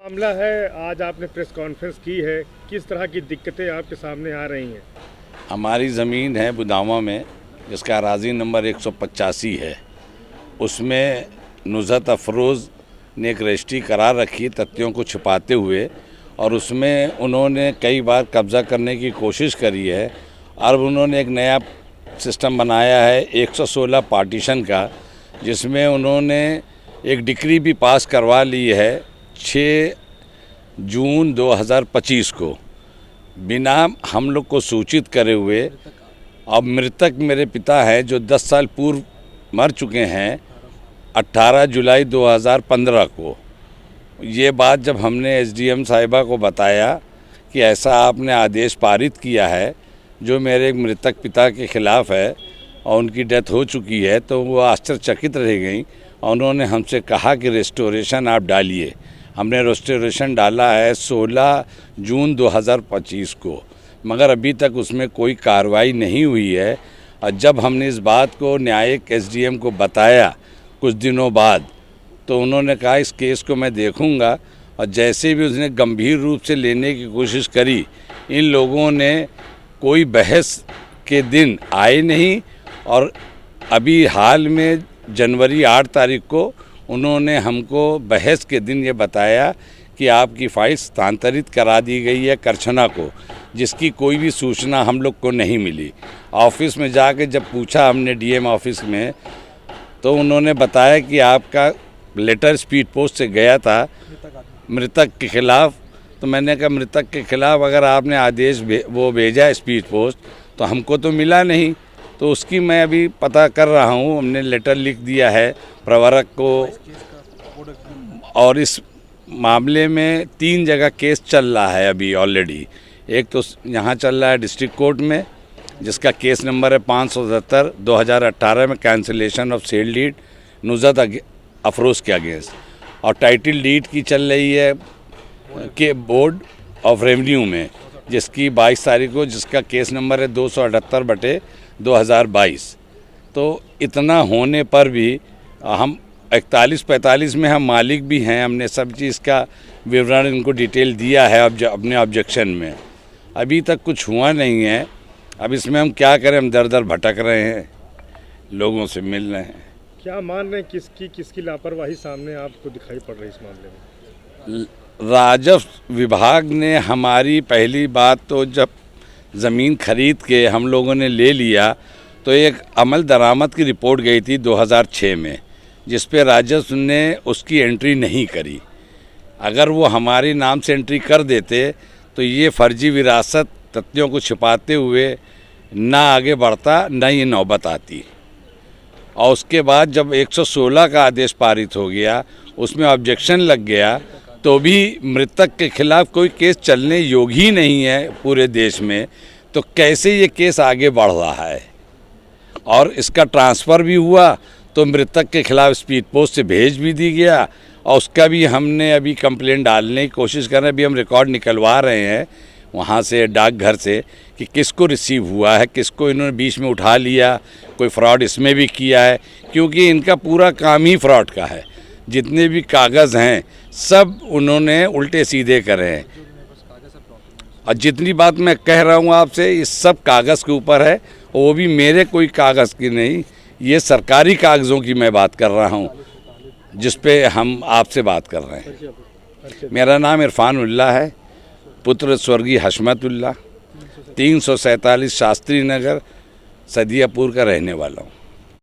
मामला है, आज आपने प्रेस कॉन्फ्रेंस की है, किस तरह की दिक्कतें आपके सामने आ रही हैं? हमारी ज़मीन है बुदावा में, जिसका अराजी नंबर 185 है। उसमें नुज़रत अफरोज़ ने एक रजिस्ट्री करार रखी तथ्यों को छुपाते हुए, और उसमें उन्होंने कई बार कब्ज़ा करने की कोशिश करी है। अब उन्होंने एक नया सिस्टम बनाया है 116 पार्टीशन का, जिसमें उन्होंने एक डिक्री भी पास करवा ली है 6 जून 2025 को, बिना हम लोग को सूचित करे हुए। अब मृतक मेरे पिता हैं जो 10 साल पूर्व मर चुके हैं 18 जुलाई 2015 को। ये बात जब हमने एसडीएम साहिबा को बताया कि ऐसा आपने आदेश पारित किया है जो मेरे मृतक पिता के ख़िलाफ़ है और उनकी डेथ हो चुकी है, तो वो आश्चर्यचकित रह गई और उन्होंने हमसे कहा कि रेस्टोरेशन आप डालिए। हमने रेस्टोरेशन डाला है 16 जून 2025 को, मगर अभी तक उसमें कोई कार्रवाई नहीं हुई है। और जब हमने इस बात को न्यायिक एसडीएम को बताया कुछ दिनों बाद, तो उन्होंने कहा इस केस को मैं देखूंगा। और जैसे भी उसने गंभीर रूप से लेने की कोशिश करी, इन लोगों ने कोई बहस के दिन आए नहीं। और अभी हाल में जनवरी 8 तारीख को उन्होंने हमको बहस के दिन ये बताया कि आपकी फ़ाइल स्थानांतरित करा दी गई है करछना को, जिसकी कोई भी सूचना हम लोग को नहीं मिली। ऑफिस में जाके जब पूछा हमने डीएम ऑफिस में, तो उन्होंने बताया कि आपका लेटर स्पीड पोस्ट से गया था मृतक के ख़िलाफ़। तो मैंने कहा मृतक के ख़िलाफ़ अगर आपने आदेश वो भेजा स्पीड पोस्ट, तो हमको तो मिला नहीं। तो उसकी मैं अभी पता कर रहा हूँ। हमने लेटर लिख दिया है प्रवरक को, और इस मामले में 3 जगह केस चल रहा है अभी ऑलरेडी। एक तो यहाँ चल रहा है डिस्ट्रिक्ट कोर्ट में, जिसका केस नंबर है 577 2018 में, cancellation of sale deed Nuzrat Afroz के अगेंस्ट। और टाइटल डीड की चल रही है के बोर्ड ऑफ रेवेन्यू में, जिसकी 22 तारीख को, जिसका केस नंबर है 278/2022। तो इतना होने पर भी हम 41-45 में हम मालिक भी हैं। हमने सब चीज़ का विवरण इनको डिटेल दिया है अपने ऑब्जेक्शन में। अभी तक कुछ हुआ नहीं है। अब इसमें हम क्या करें, हम दर दर भटक रहे हैं, लोगों से मिल रहे हैं। क्या मान रहे हैं किसकी लापरवाही सामने आपको दिखाई पड़ रही है इस मामले में? राजस्व विभाग ने हमारी पहली बात तो जब ज़मीन खरीद के हम लोगों ने ले लिया, तो एक अमल दरामद की रिपोर्ट गई थी 2006 में, जिस पे राजस्व ने उसकी एंट्री नहीं करी। अगर वो हमारे नाम से एंट्री कर देते तो ये फर्जी विरासत तथ्यों को छिपाते हुए ना आगे बढ़ता, ना ये नौबत आती। और उसके बाद जब 116 का आदेश पारित हो गया, उसमें ऑब्जेक्शन लग गया, तो भी मृतक के खिलाफ कोई केस चलने योग्य ही नहीं है पूरे देश में। तो कैसे ये केस आगे बढ़ रहा है? और इसका ट्रांसफ़र भी हुआ तो मृतक के खिलाफ स्पीड पोस्ट से भेज भी दी गया, और उसका भी हमने अभी कंप्लेंट डालने की कोशिश कर रहे हैं। अभी हम रिकॉर्ड निकलवा रहे हैं वहाँ से, डाकघर से, कि किसको रिसीव हुआ है, किसको इन्होंने बीच में उठा लिया, कोई फ्रॉड इसमें भी किया है, क्योंकि इनका पूरा काम ही फ्रॉड का है। जितने भी कागज़ हैं सब उन्होंने उल्टे सीधे करे हैं। और जितनी बात मैं कह रहा हूँ आपसे, इस सब कागज़ के ऊपर है, और वो भी मेरे कोई कागज़ की नहीं, ये सरकारी कागज़ों की मैं बात कर रहा हूँ, जिस पे हम आपसे बात कर रहे हैं। मेरा नाम इरफान उल्ला है, पुत्र स्वर्गीय हशमतुल्ला, 347 शास्त्री नगर, सदियापुर का रहने वाला हूँ।